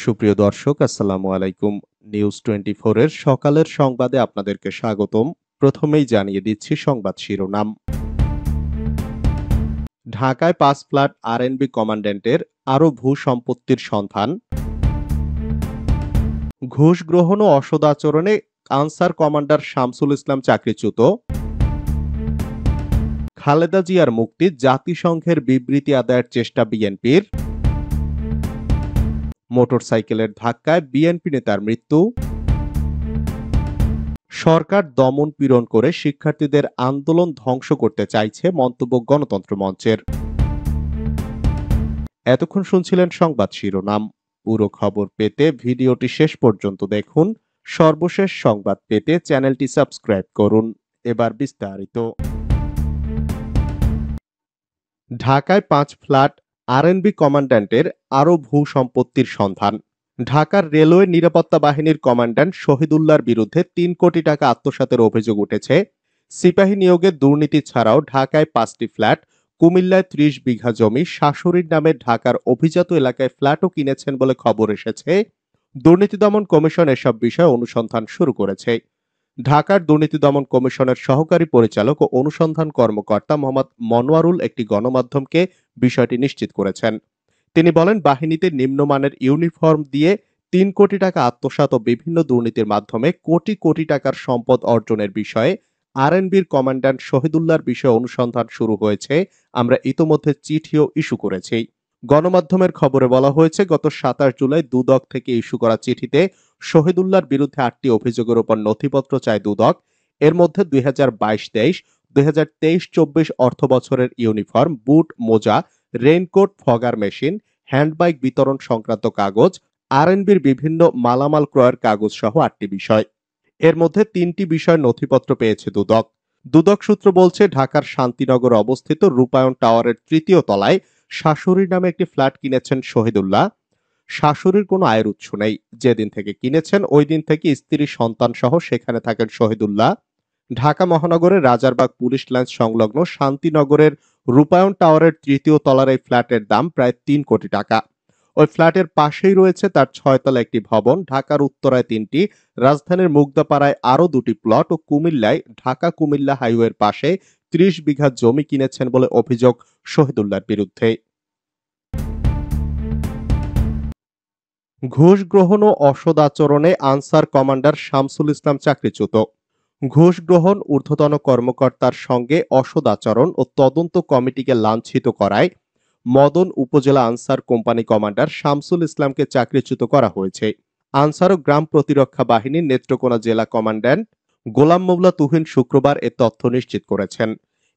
সুপ্রিয় দর্শক, আসসালামু আলাইকুম। নিউজ 24 এর সকালের সংবাদে আপনাদেরকে স্বাগতম। প্রথমেই জানিয়ে দিচ্ছি সংবাদ শিরোনাম। ঢাকায় ৫ ফ্ল্যাট আরএনবি কমান্ড্যান্টের আরও ভূ-সম্পত্তির সন্ধান। ঘুষ গ্রহণ ও অসদাচরণে আনসার কমান্ডার শামসুল ইসলাম চাকরিচ্যুত। খালেদা জিয়ার মুক্তি, জাতিসংঘের বিবৃতি আদায়ের চেষ্টা বিএনপির। মোটরসাইকেলের ধাক্কায় বিএনপি নেতার মৃত্যু। সরকার দমন পীড়ন করে শিক্ষার্থীদের আন্দোলন ধ্বংস করতে চাইছে, মন্তব্য গণতন্ত্র মঞ্চের। এতক্ষণ শুনছিলেন সংবাদ শিরোনাম। পুরো খবর পেতে ভিডিওটি শেষ পর্যন্ত দেখুন। সর্বশেষ সংবাদ পেতে চ্যানেলটি সাবস্ক্রাইব করুন। এবার বিস্তারিত। ঢাকায় ৫ ফ্ল্যাট আরএনবি কমান্ড্যান্টের আরও ভূ-সম্পত্তির সন্ধান। ঢাকার রেলওয়ে নিরাপত্তা বাহিনীর কমান্ড্যান্ট শহীদুল্লাহর বিরুদ্ধে ৩ কোটি টাকা আত্মসাতের অভিযোগ উঠেছে। সিপাহী নিয়োগের দুর্নীতি ছাড়াও ঢাকায় ৫টি ফ্ল্যাট, কুমিল্লায় ৩০ বিঘা জমি, শাশুড়ির নামে ঢাকার অভিজাত এলাকায় ফ্ল্যাটও কিনেছেন বলে খবর এসেছে। দুর্নীতি দমন কমিশন এসব বিষয়ে অনুসন্ধান শুরু করেছে। ঢাকার দুর্নীতি দমন কমিশনের সহকারী পরিচালক ও অনুসন্ধান কর্মকর্তা মোহাম্মদ মনোয়ারুল একটি গণমাধ্যমকে বিষয়টি নিশ্চিত করেছেন। তিনি বলেন, বাহিনীতে নিম্নমানের ইউনিফর্ম দিয়ে ৩ কোটি টাকা আত্মসাৎ ও বিভিন্ন দুর্নীতির মাধ্যমে কোটি কোটি টাকার সম্পদ অর্জনের বিষয়ে আরএনবির কমান্ড্যান্ট শহীদুল্লাহর বিষয়ে অনুসন্ধান শুরু হয়েছে। আমরা ইতোমধ্যে চিঠিও ইস্যু করেছি। গণমাধ্যমের খবরে বলা হয়েছে, গত ২৭ জুলাই দুদক থেকে ইস্যু করা চিঠিতে শহীদুল্লাহর বিরুদ্ধে ৮টি অভিযোগের উপর নথিপত্র চায় দুদক। এর মধ্যে ২০২২-২৩, ২০২৩-২৪ অর্থবছরের ইউনিফর্ম, বুট, মোজা, রেইনকোট, ফগার মেশিন, হ্যান্ডবাইক বিতরণ সংক্রান্ত কাগজ, আরএনবির বিভিন্ন মালামাল ক্রয়ের কাগজ সহ ৮টি বিষয়। এর মধ্যে ৩টি বিষয় নথিপত্র পেয়েছে দুদক। দুদক সূত্র বলছে, ঢাকার শান্তিনগর অবস্থিত রূপায়ণ টাওয়ারের ৩য় তলায় শাশুড়ির নামে একটি ফ্ল্যাট কিনেছেন শহীদুল্লাহ। শাশুড়ির কোনো আয়ের উৎস নেই। যেদিন থেকে কিনেছেন ওই দিন থেকে স্ত্রী, সন্তান সহ সেখানে থাকেন শহীদুল্লাহ। ঢাকা মহানগরের রাজারবাগ পুলিশ লাইন সংলগ্ন শান্তিনগরের রূপায়ণ টাওয়ারের ৩য় তলার এই ফ্ল্যাটের দাম প্রায় ৩ কোটি টাকা। ওই ফ্ল্যাটের পাশেই রয়েছে তার ৬ তলা একটি ভবন। ঢাকার উত্তরায় ৩টি, রাজধানীর মুগদাপাড়ায় আরও ২টি প্লট ও কুমিল্লায় ঢাকা কুমিল্লা হাইওয়ের পাশে ৩০ বিঘা জমি কিনেছেন বলে অভিযোগ শহীদুল্লাহর বিরুদ্ধে। ঘুষ গ্রহণ ও অসদাচরণে আনসার কমান্ডার শামসুল ইসলাম চাকরিচ্যুত। ঘুষ গ্রহণ, ঊর্ধ্বতন কর্মকর্তার সঙ্গে অসদাচরণ ও তদন্ত কমিটিকে লাঞ্ছিত করায় মদন উপজেলা আনসার কোম্পানি কমান্ডার শামসুল ইসলামকে চাকরিচ্যুত করা হয়েছে। আনসার ও গ্রাম প্রতিরক্ষা বাহিনীর নেত্রকোনা জেলা কমান্ড্যান্ট গোলাম মৌলা তুহিন শুক্রবার এ তথ্য নিশ্চিত করেছেন।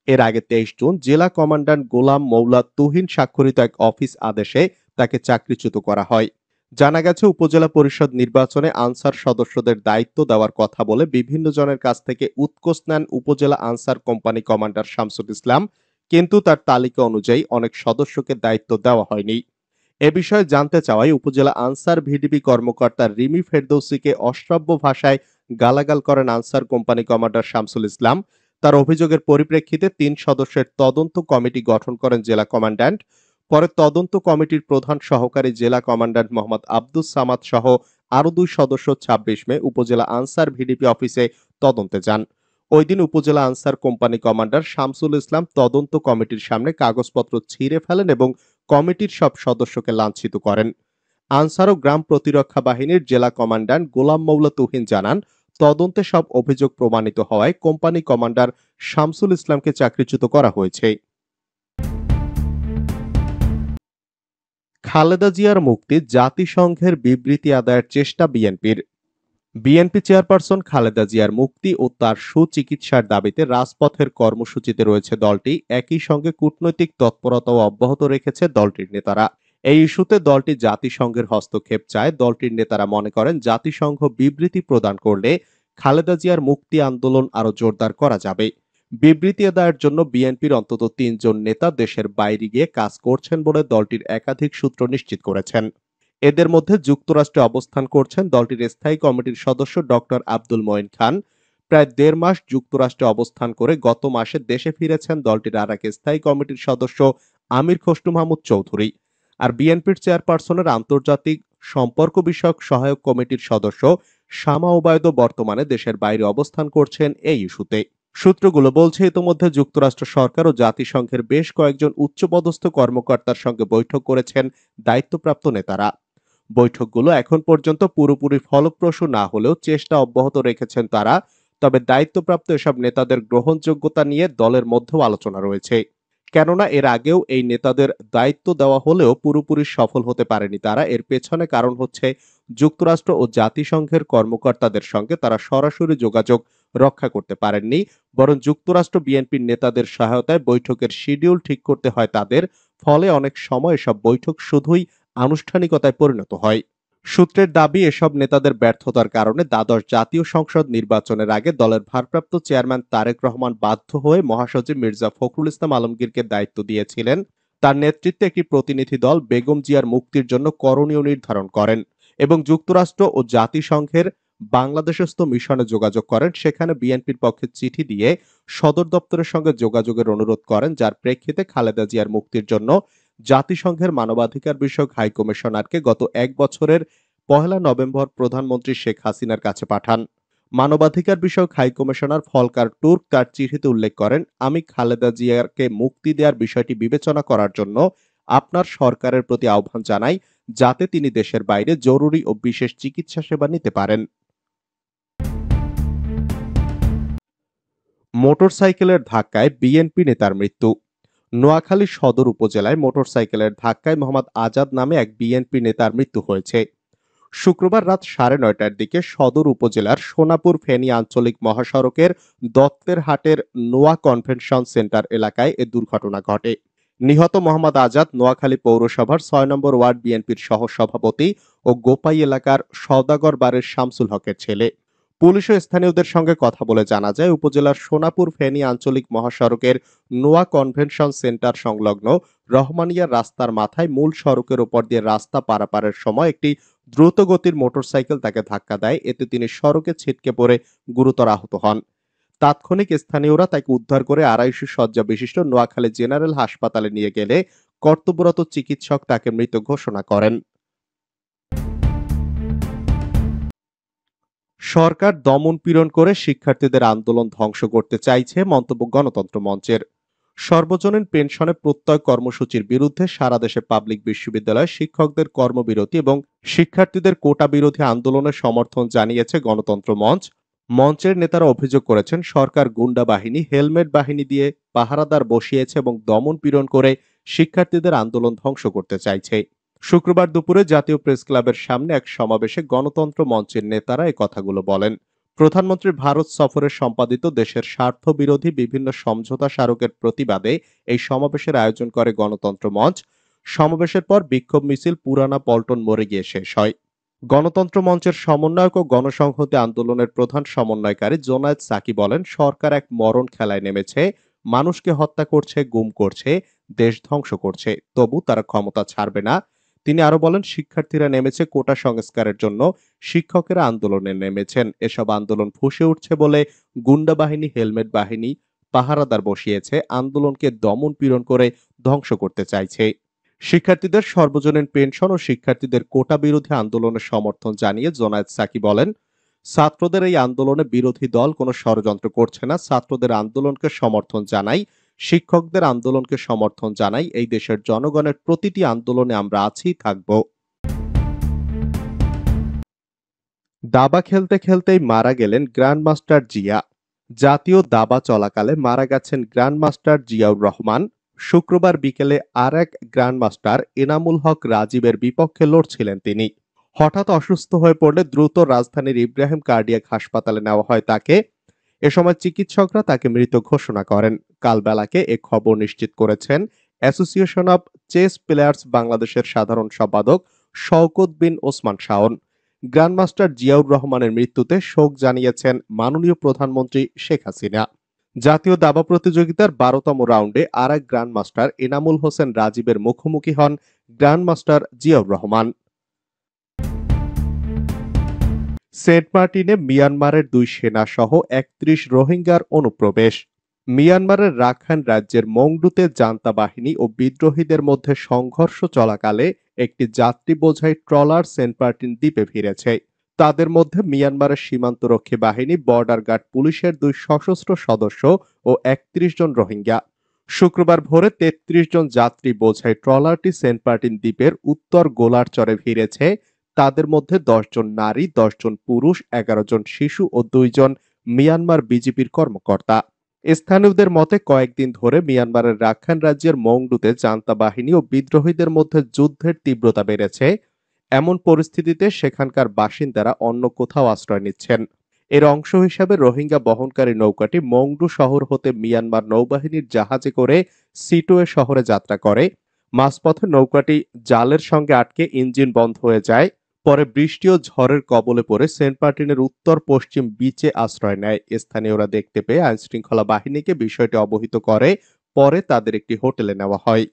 এর আগে ২৩ জুন জেলা কমান্ড্যান্ট গোলাম মৌলা তুহিন স্বাক্ষরিত এক অফিস আদেশে তাকে চাকরিচ্যুত করা হয়। জানা গেছে, উপজেলা পরিষদ নির্বাচনে আনসার সদস্যদের দায়িত্ব দেওয়ার কথা বলে বিভিন্ন জনের কাছ থেকে উৎকোচ নেন উপজেলা answer company commander Shamsul Islam, কিন্তু তার তালিকা অনুযায়ী অনেক সদস্যকে দায়িত্ব দেওয়া হয়নি। এ বিষয়ে জানতে চাওয়ায় উপজেলা আনসার ভিডিপি কর্মকর্তা রিমি ফেরদৌসিকে অশ্রাব্য ভাষায় গালাগাল করেন answer company commander Shamsul Islam. তার অভিযোগের পরিপ্রেক্ষিতে ৩ সদস্যের তদন্ত কমিটি গঠন করেন জেলা কমান্ড্যান্ট। পরে তদন্ত কমিটির প্রধান সহকারী জেলা কমান্ড্যান্ট মোহাম্মদ আব্দুস সামাদ সহ আরো ২ সদস্য ২৬ মে উপজেলা আনসার ভিডিপি অফিসে তদন্তে যান। ওই দিন উপজেলা answer company commander Shamsul Islam তদন্ত কমিটির সামনে কাগজপত্র ছিঁড়ে ফেলেন এবং কমিটির সব সদস্যকে লাঞ্ছিত করেন। আনসার ও গ্রাম প্রতিরক্ষা বাহিনীর জেলা কমান্ড্যান্ট গোলাম মৌলা তুহিন জানান, তদন্তে সব অভিযোগ প্রমাণিত হওয়ায় কোম্পানি কমান্ডার শামসুল ইসলামকে চাকরিচ্যুত করা হয়েছে। খালেদা জিয়ার মুক্তি, জাতিসংঘের বিবৃতি আদায়ের চেষ্টা বিএনপির। বিএনপি চেয়ারপারসন খালেদা জিয়ার মুক্তি ও তার সুচিকিৎসার দাবিতে রাজপথের কর্মসূচিতে রয়েছে দলটি। একই সঙ্গে কূটনৈতিক তৎপরতাও অব্যাহত রেখেছে দলটির নেতারা। এই ইস্যুতে দলটি জাতিসংঘের হস্তক্ষেপ চায়। দলটির নেতারা মনে করেন, জাতিসংঘ বিবৃতি প্রদান করলে খালেদা জিয়ার মুক্তি আন্দোলন আরো জোরদার করা যাবে। বিবৃতি আদায়ের জন্য বিএনপির অন্তত ৩ জন নেতা দেশের বাইরে গিয়ে কাজ করছেন বলে দলটির একাধিক সূত্র নিশ্চিত করেছেন। এদের মধ্যে যুক্তরাষ্ট্রে অবস্থান করছেন দলটির স্থায়ী কমিটির সদস্য ডক্টর আব্দুল মঈন খান। প্রায় ১.৫ মাস যুক্তরাষ্ট্রে অবস্থান করে গত মাসে দেশে ফিরেছেন দলটির আর এক স্থায়ী কমিটির সদস্য আমির খসরু মাহমুদ চৌধুরী। আর বিএনপির চেয়ারপারসনের আন্তর্জাতিক সম্পর্ক বিষয়ক সহায়ক কমিটির সদস্য শামা ওবায়দও বর্তমানে দেশের বাইরে অবস্থান করছেন এই ইস্যুতে। সূত্রগুলো বলছে ইতোমধ্যে যুক্তরাষ্ট্র সরকার ও জাতিসংঘের বেশ কয়েকজন উচ্চপদস্থ কর্মকর্তার সঙ্গে বৈঠক করেছেন দায়িত্বপ্রাপ্ত নেতারা। বৈঠকগুলো এখন পর্যন্ত পুরোপুরি ফলপ্রসূ না হলেও চেষ্টা অব্যাহত রেখেছেন তারা। তবে দায়িত্বপ্রাপ্ত এসব নেতাদের গ্রহণযোগ্যতা নিয়ে দলের মধ্যেও আলোচনা রয়েছে। কেননা এর আগেও এই নেতাদের দায়িত্ব দেওয়া হলেও পুরোপুরি সফল হতে পারেনি তারা। এর পেছনে কারণ হচ্ছে যুক্তরাষ্ট্র ও জাতিসংঘের কর্মকর্তাদের সঙ্গে তারা সরাসরি যোগাযোগ রক্ষা করতে পারেননি, বরং যুক্তরাষ্ট্র বিএনপির নেতাদের সহায়তায় বৈঠকের শিডিউল ঠিক করতে হয় তাদের। ফলে অনেক সময় এসব বৈঠক শুধুই আনুষ্ঠানিকতায় পরিণত হয়। সূত্রের দাবি এসব নেতাদের ব্যর্থতার কারণে দ্বাদশ জাতীয় সংসদ নির্বাচনের আগে দলের ভারপ্রাপ্ত চেয়ারম্যান তারেক রহমান বাধ্য হয়ে মহাসচিব মির্জা ফখরুল ইসলাম আলমগীরকে দায়িত্ব দিয়েছিলেন। তার নেতৃত্বে একটি প্রতিনিধি দল বেগম জিয়ার মুক্তির জন্য করণীয় নির্ধারণ করেন এবং যুক্তরাষ্ট্র ও জাতিসংঘের বাংলাদেশস্থ মিশনে যোগাযোগ করেন। সেখানে বিএনপির পক্ষে চিঠি দিয়ে সদর দপ্তরের সঙ্গে যোগাযোগের অনুরোধ করেন, যার প্রেক্ষিতে খালেদা জিয়ার মুক্তির জন্য জাতিসংঘের মানবাধিকার বিষয়ক হাইকমিশনারকে গত ১ বছরের ১ নভেম্বর প্রধানমন্ত্রী শেখ হাসিনার কাছে পাঠান। মানবাধিকার বিষয়ক হাইকমিশনার ফলকার টুর্ক তার চিঠিতে উল্লেখ করেন, আমি খালেদা জিয়াকে মুক্তি দেওয়ার বিষয়টি বিবেচনা করার জন্য আপনার সরকারের প্রতি আহ্বান জানাই, যাতে তিনি দেশের বাইরে জরুরি ও বিশেষ চিকিৎসা সেবা নিতে পারেন। মোটরসাইকেলের ধাক্কায় বিএনপি নেতার মৃত্যু। নোয়াখালী সদর উপজেলায় মোটরসাইকেলের ধাক্কায় মোহাম্মদ আজাদ নামে এক বিএনপি নেতার মৃত্যু হয়েছে। শুক্রবার রাত 9:30টার দিকে সদর উপজেলার সোনাপুর ফেনী আঞ্চলিক মহাসড়কের দত্তের হাটের নোয়া কনভেনশন সেন্টার এলাকায় এ দুর্ঘটনা ঘটে। নিহত মোহাম্মদ আজাদ নোয়াখালী পৌরসভার ৬ নম্বর ওয়ার্ড বিএনপির সহসভাপতি ও গোপাই এলাকার সওদাগর বাড়ির শামসুল হকের ছেলে। পুলিশ ও স্থানীয়দের সঙ্গে কথা বলে জানা যায়, উপজেলার সোনাপুর ফেনী আঞ্চলিক মহাসড়কের নোয়া কনভেনশন সেন্টার সংলগ্ন রহমানিয়া রাস্তার মাথায় মূল সড়কের উপর দিয়ে রাস্তা পারাপারের সময় একটি দ্রুতগতির মোটরসাইকেল তাকে ধাক্কা দেয়। এতে তিনি সড়কে ছিটকে পড়ে গুরুতর আহত হন। তাৎক্ষণিক স্থানীয়রা তাকে উদ্ধার করে ২৫০ শয্যা বিশিষ্ট নোয়াখালী জেনারেল হাসপাতালে নিয়ে গেলে কর্তব্যরত চিকিৎসক তাকে মৃত ঘোষণা করেন। সরকার দমন পীড়ন করে শিক্ষার্থীদের আন্দোলন ধ্বংস করতে চাইছে, মন্তব্য গণতন্ত্র মঞ্চের। সর্বজনীন পেনশনে প্রত্যয় কর্মসূচির বিরুদ্ধে সারা দেশে পাবলিক বিশ্ববিদ্যালয়ে শিক্ষকদের কর্মবিরতি এবং শিক্ষার্থীদের কোটা বিরোধী আন্দোলনের সমর্থন জানিয়েছে গণতন্ত্র মঞ্চ। মঞ্চের নেতারা অভিযোগ করেছেন, সরকার গুন্ডা বাহিনী, হেলমেট বাহিনী দিয়ে পাহারাদার বসিয়েছে এবং দমন পীড়ন করে শিক্ষার্থীদের আন্দোলন ধ্বংস করতে চাইছে। শুক্রবার দুপুরে জাতীয় প্রেস ক্লাবের সামনে এক সমাবেশে গণতন্ত্র মঞ্চের নেতারা এই কথাগুলো বলেন। প্রধানমন্ত্রীর ভারত সফরে সম্পাদিত দেশের স্বার্থ বিরোধী বিভিন্ন সমঝোতা স্মারকের প্রতিবাদে এই সমাবেশের আয়োজন করে গণতন্ত্র মঞ্চ। সমাবেশের পর বিক্ষোভ মিছিল পুরানা পল্টন মোড়ে গিয়ে শেষ হয়। গণতন্ত্র মঞ্চের সমন্বয়ক ও গণসংহতি আন্দোলনের প্রধান সমন্বয়কারী জোনায়েদ সাকি বলেন, সরকার এক মরণ খেলায় নেমেছে, মানুষকে হত্যা করছে, গুম করছে, দেশ ধ্বংস করছে, তবু তারা ক্ষমতা ছাড়বে না। তিনি আরো বলেন, শিক্ষার্থীরা নেমেছে কোটা সংস্কারের জন্য, শিক্ষকেরা আন্দোলনে নেমেছেন। এসব আন্দোলন ফুঁসে উঠছে বলে গুন্ডা বাহিনী, হেলমেট বাহিনী পাহারাদার বসিয়েছে, আন্দোলনকে দমন পীড়ন করে ধ্বংস করতে চাইছে। শিক্ষার্থীদের সর্বজনীন পেনশন ও শিক্ষার্থীদের কোটা বিরোধী আন্দোলনের সমর্থন জানিয়ে জোনায়েদ সাকি বলেন, ছাত্রদের এই আন্দোলনে বিরোধী দল কোনো ষড়যন্ত্র করছে না। ছাত্রদের আন্দোলনকে সমর্থন জানাই, শিক্ষকদের আন্দোলনকে সমর্থন জানাই। এই দেশের জনগণের প্রতিটি আন্দোলনে আমরা আছি, থাকব। দাবা খেলতে খেলতেই মারা গেলেন গ্র্যান্ডমাস্টার জিয়া। জাতীয় দাবা চলাকালে মারা গেছেন গ্র্যান্ডমাস্টার জিয়াউর রহমান। শুক্রবার বিকেলে আর এক গ্র্যান্ডমাস্টার এনামুল হক রাজীবের বিপক্ষে লড়ছিলেন তিনি। হঠাৎ অসুস্থ হয়ে পড়লে দ্রুত রাজধানীর ইব্রাহিম কার্ডিয়াক হাসপাতালে নেওয়া হয় তাকে। এ সময় চিকিৎসকরা তাকে মৃত ঘোষণা করেন। কাল বেলাকে এ খবর নিশ্চিত করেছেন অ্যাসোসিয়েশন অব চেস প্লেয়ার্স বাংলাদেশের সাধারণ সম্পাদক শওকত বিন ওসমান শাওন। গ্র্যান্ডমাস্টার জিয়াউর রহমানের মৃত্যুতে শোক জানিয়েছেন মাননীয় প্রধানমন্ত্রী শেখ হাসিনা। জাতীয় দাবা প্রতিযোগিতার ১২তম রাউন্ডে আর এক গ্র্যান্ডমাস্টার এনামুল হোসেন রাজীবের মুখোমুখি হন গ্র্যান্ডমাস্টার জিয়াউর রহমান। সেন্ট মার্টিনে মিয়ানমারের ২ সেনা সহ ৩১ রোহিঙ্গার অনুপ্রবেশ। মিয়ানমারের রাখাইন রাজ্যের মংডুতে জান্তা বাহিনী ও বিদ্রোহীদের মধ্যে সংঘর্ষ চলাকালে একটি যাত্রী বোঝাই ট্রলার সেন্ট মার্টিন দ্বীপে ভিড়েছে। তাদের মধ্যে মিয়ানমারের সীমান্তরক্ষী বাহিনী, বর্ডার গার্ড পুলিশের 2 সশস্ত্র সদস্য ও 31 জন রোহিঙ্গা। শুক্রবার ভোরে 33 জন যাত্রী বোঝাই ট্রলারটি সেন্ট মার্টিন দ্বীপের উত্তর গোলার্চরে ভিড়েছে। তাদের মধ্যে 10 জন নারী, 10 জন পুরুষ, 11 জন শিশু ও 2 জন মিয়ানমার বিজিবির কর্মকর্তা। স্থানীয়দের মতে কয়েকদিন ধরে মিয়ানমারের রাখাইন রাজ্যের মংডুতে জান্তা বাহিনী ও বিদ্রোহীদের মধ্যে যুদ্ধের তীব্রতা বেড়েছে। এমন পরিস্থিতিতে সেখানকার বাসিন্দারা অন্য কোথাও আশ্রয় নিচ্ছেন। এর অংশ হিসাবে রোহিঙ্গা বহনকারী নৌকাটি মংডু শহর হতে মিয়ানমার নৌবাহিনীর জাহাজে করে সিটোয়ে শহরে যাত্রা করে। মাঝপথে নৌকাটি জালের সঙ্গে আটকে ইঞ্জিন বন্ধ হয়ে যায়। পরে বৃষ্টি ও ঝড়ের কবলে পড়ে সেন্ট মার্টিনের উত্তর পশ্চিম বিচে আশ্রয় নেয়। স্থানীয়রা দেখতে পেয়ে আইনশৃঙ্খলা বাহিনীকে বিষয়টি অবহিত করে। পরে তাদের একটি হোটেলে নেওয়া হয়।